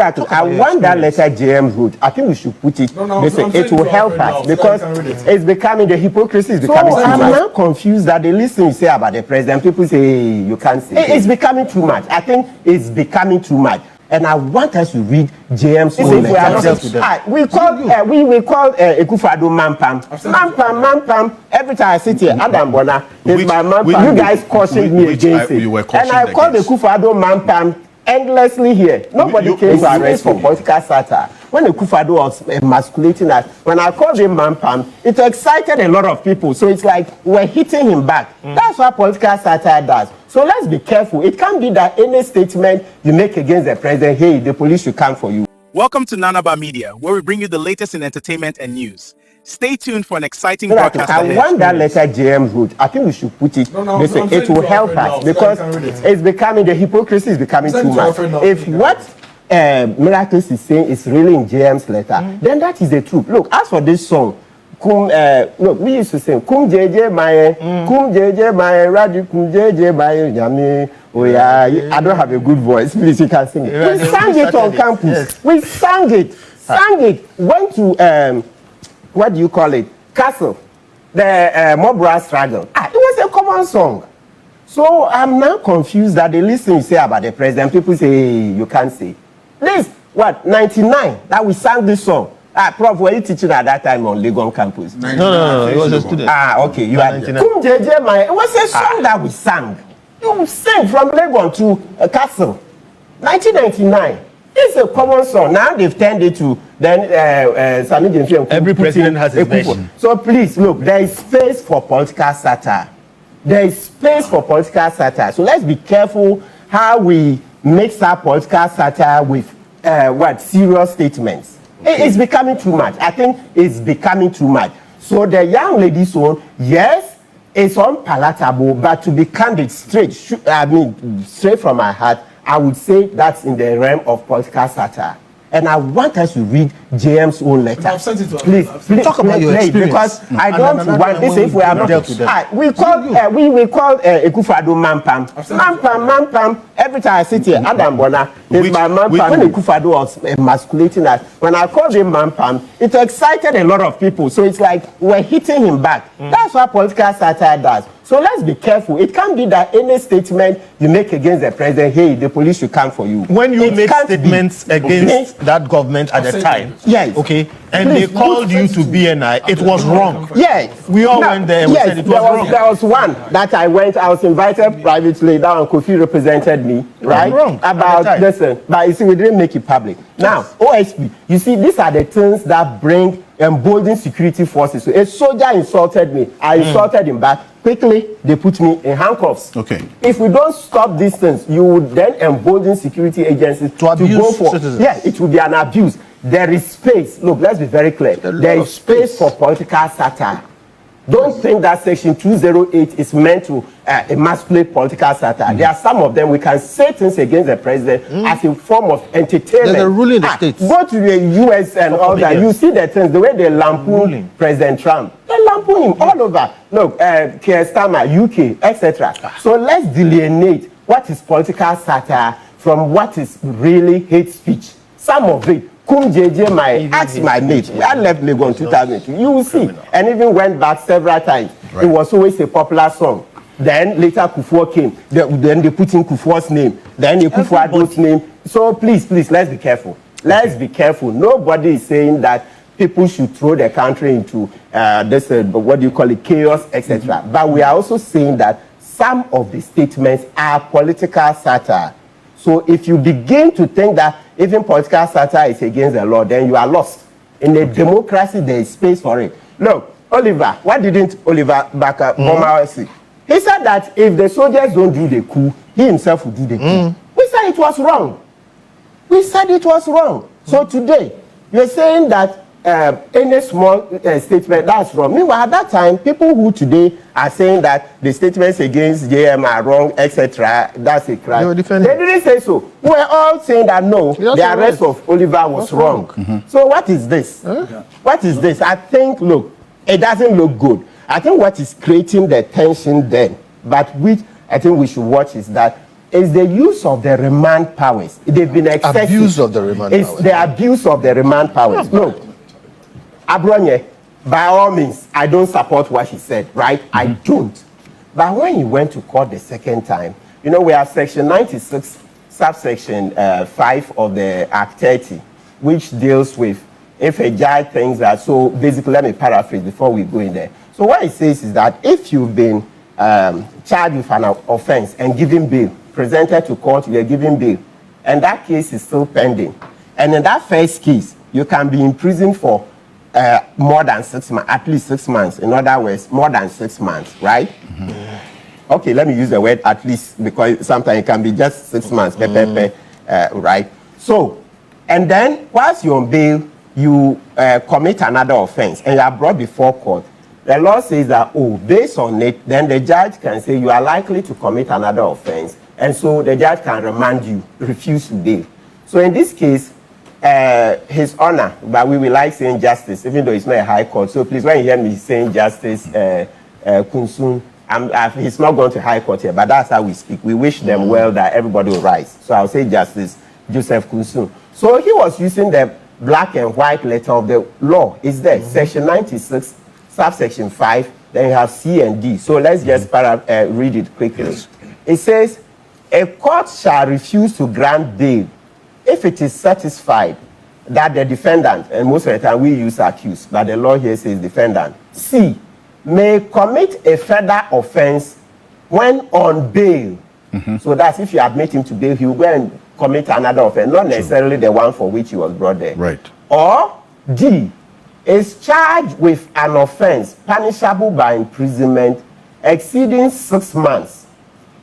I want that letter JM wrote. I think we should put it. It will help us because it's becoming, the hypocrisy is becoming too much. I'm now confused that they listen you say about the president. People say, hey, you can't say. It's becoming too much. I think it's becoming too much. And I want us to read JM's own letter. We call Akufo-Addo Mampam. Every time I sit here, Adam Bona is my Mampam. You guys cautioned me against it. And I called Akufo-Addo Mampam endlessly here. Nobody came to arrest for political satire. When Akufo-Addo was emasculating us, when I called him Mampam, it excited a lot of people. So it's like we're hitting him back. That's what political satire does. So let's be careful. It can't be that any statement you make against the president, hey, the police should come for you. Welcome to Nanaba Media, where we bring you the latest in entertainment and news. Stay tuned for an exciting broadcast. I want that letter JM wrote. I think we should put it. It will help us because it's becoming, the hypocrisy is becoming too much. If what Miraculous is saying is really in JM's letter, then that is the truth. Look, as for this song, look, we used to sing Kum JJ Maye, Radu Kum JJ Maye, Yami. Oh yeah, I don't have a good voice. Please, you can sing it. We sang it on campus. Yes. We sang it. Went to what do you call it? Castle. The Mobra struggle. It was a common song. So I'm now confused that they listen you say about the president. People say, hey, you can't say. This, what, 99 that we sang this song. Prof, were you teaching at that time on Legon campus? No, it was a student. Okay, you had Kum JJ Maye. It was a song that we sang. You sang from Legon to Castle. 1999. It's a common song. Now they've turned it to then Sami Jensen. Every president has his version. So please look, there is space for political satire. There is space for political satire. So let's be careful how we mix up political satire with serious statements. It's becoming too much. I think it's becoming too much. So the young lady's song, yes, it's unpalatable, but to be candid, straight from my heart, I would say that's in the realm of political satire. And I want us to read JM's own letter. I've sent it to please talk about your experience. Because I don't want this if we are not dealt with that. We call Akufo-Addo Mampam. Every time I sit here, Adam Bona is my Mampam. When Akufo-Addo was emasculating us, when I called him Mampam, it excited a lot of people. So it's like we're hitting him back. That's what political satire does. So let's be careful. It can't be that any statement you make against the president, hey, the police should come for you. When you made statements against that government at the time, yes, okay, and they called you to BNI, it was wrong. Yes. We all went there and we said it was wrong. There was one that I was invited privately, that one Kofi represented me, right? Wrong. About, listen, but you see, we didn't make it public. Now, OSP, you see, these are the things that bring emboldened security forces. So a soldier insulted me, I insulted him back. Quickly, they put me in handcuffs. Okay. If we don't stop these things, you would then embolden security agencies to go for citizens. Yeah, it will be an abuse. There is space. Look, let's be very clear. There is space for political satire. Don't think that Section 208 is meant to emasculate political satire. There are some of them we can say things against the president as a form of entertainment. There's a rule in the states. Go to the US and all that. You see the things, the way they lampoon President Trump. They lampoon him all over. Look, Keir Starmer, UK, etc. So let's delineate what is political satire from what is really hate speech. Some of it. Kum JJ Maye, ask my mate. I left Legon in 2002. You will see. And even went back several times. Right. It was always a popular song. Then later Kufuor came. Then they put in Kufuor's name. Then they put Addo's name. So please, let's be careful. Let's be careful. Nobody is saying that people should throw the country into this, what do you call it, chaos, etc. But we are also saying that some of the statements are political satire. So if you begin to think that even political satire is against the law, then you are lost. In a democracy, there is space for it. Look, Oliver, what didn't Oliver Boma say? He said that if the soldiers don't do the coup, he himself will do the coup. We said it was wrong. So today, you're saying that any small statement, that's wrong. Meanwhile, at that time, people who today are saying that the statements against JM are wrong, etc., that's a crime. They didn't say so. We're all saying that no, the arrest of Oliver was wrong. So what is this? What is this? I think, look, it doesn't look good. I think what is creating the tension then, but which I think we should watch is that is the use of the remand powers. They've been excessive. Abuse of the remand powers. It's the abuse of the remand powers. Look, Abronye, by all means, I don't support what he said, right? I don't. But when he went to court the second time, you know, we have section 96, subsection 5 of the Act 30, which deals with if a judge thinks that, so basically, let me paraphrase before we go in there. So what it says is that if you've been charged with an offense and given bail, presented to court, you are given bail, and that case is still pending. And in that first case, you can be imprisoned for more than 6 months, at least 6 months. In other words, more than 6 months, right? Okay, let me use the word at least, because sometimes it can be just 6 months, right? So, and then whilst you're on bail, you commit another offense and you are brought before court. The law says that, oh, based on it, then the judge can say you are likely to commit another offense, and so the judge can remand you, refuse to bail. So in this case, His Honor, but we will like saying justice, even though it's not a high court. So please, when you hear me saying justice, Kunsun, he's not going to high court here, but that's how we speak. We wish them well, that everybody will rise. So I'll say justice, Joseph Kunsun. So he was using the black and white letter of the law. It's there, section 96, subsection 5, then you have C and D. So let's just read it quickly. Yes. It says, a court shall refuse to grant bail if it is satisfied that the defendant, and most of the time we use accused, but the law here says defendant, C, may commit a further offense when on bail. So that's if you admit him to bail, he will go and commit another offense, not necessarily the one for which he was brought there. Right. Or D, is charged with an offense punishable by imprisonment exceeding 6 months,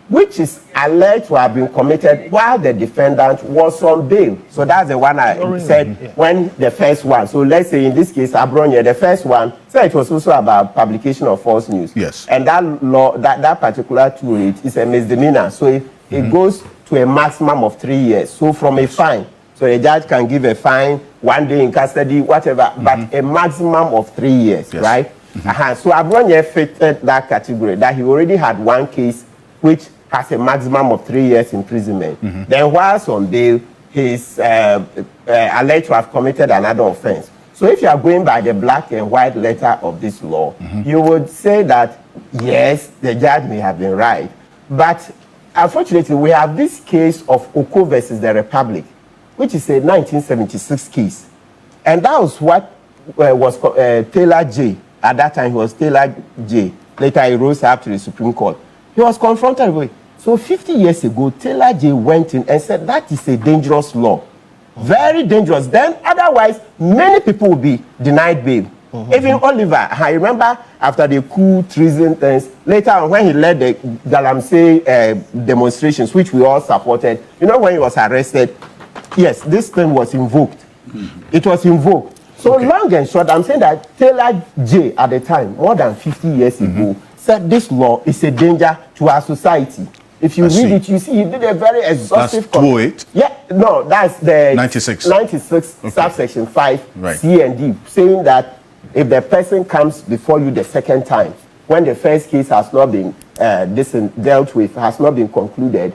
which is alleged to have been committed while the defendant was on bail. So that's the one I said when the first one. So let's say in this case, Abronye, the first one, so it was also about publication of false news. Yes. And that law, that particular tool, it is a misdemeanor. So it goes to a maximum of 3 years. So from a fine, so a judge can give a fine, 1 day in custody, whatever, but a maximum of 3 years, yes. Right? So Abronye fitted that category, that he already had one case which has a maximum of 3 years imprisonment. Then whilst on bail, he's alleged to have committed another offense. So if you are going by the black and white letter of this law, you would say that, yes, the judge may have been right. But unfortunately, we have this case of Oko versus the Republic, which is a 1976 case. And that was what was Taylor J. At that time, he was Taylor J. Later, he rose up to the Supreme Court. He was confronted with. So 50 years ago, Taylor J. went in and said, that is a dangerous law. Very dangerous. Then, otherwise, many people will be denied bail. Even Oliver, I remember after the coup treason things, later on when he led the Galamsey demonstrations, which we all supported, you know, when he was arrested, yes, this thing was invoked. It was invoked. So long and short, I'm saying that Taylor J. at the time, more than 50 years ago, said this law is a danger to our society. If you read it, you see he did a very exhaustive... That's 208? Yeah, no, that's the... 96. 96, subsection 5, right. C and D, saying that if the person comes before you the second time, when the first case has not been dealt with, has not been concluded,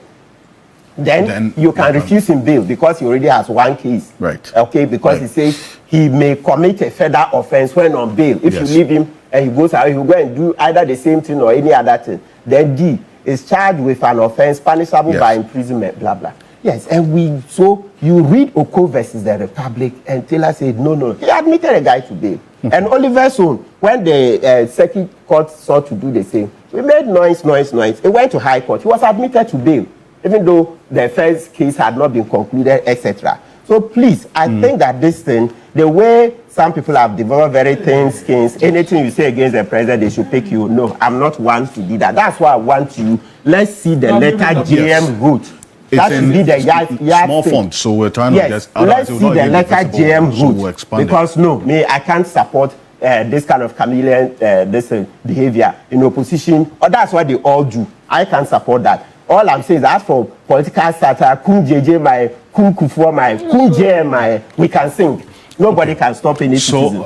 then you can refuse him bail because he already has one case. Right. Okay, because he says he may commit a further offense when on bail. If you leave him and he goes out, he will go and do either the same thing or any other thing. Then D is charged with an offense punishable by imprisonment, blah, blah. Yes, and so you read Oko versus the Republic, and Taylor said, no. He admitted a guy to bail. And Oliver's own, when the circuit court sought to do the same, we made noise. It went to high court. He was admitted to bail, even though the first case had not been concluded, etc. So please, I think that this thing, the way some people have developed very thin skins, anything you say against the president, they should pick you. No, I'm not one to do that. That's why I want you. Let's see the letter JM route. That should be the small font, so we're trying to just... Let's see the letter JM route. So because I can't support this kind of chameleon behavior in opposition. Or that's what they all do. I can't support that. All I'm saying is, as for political satire, we can sing. Nobody can stop any citizen.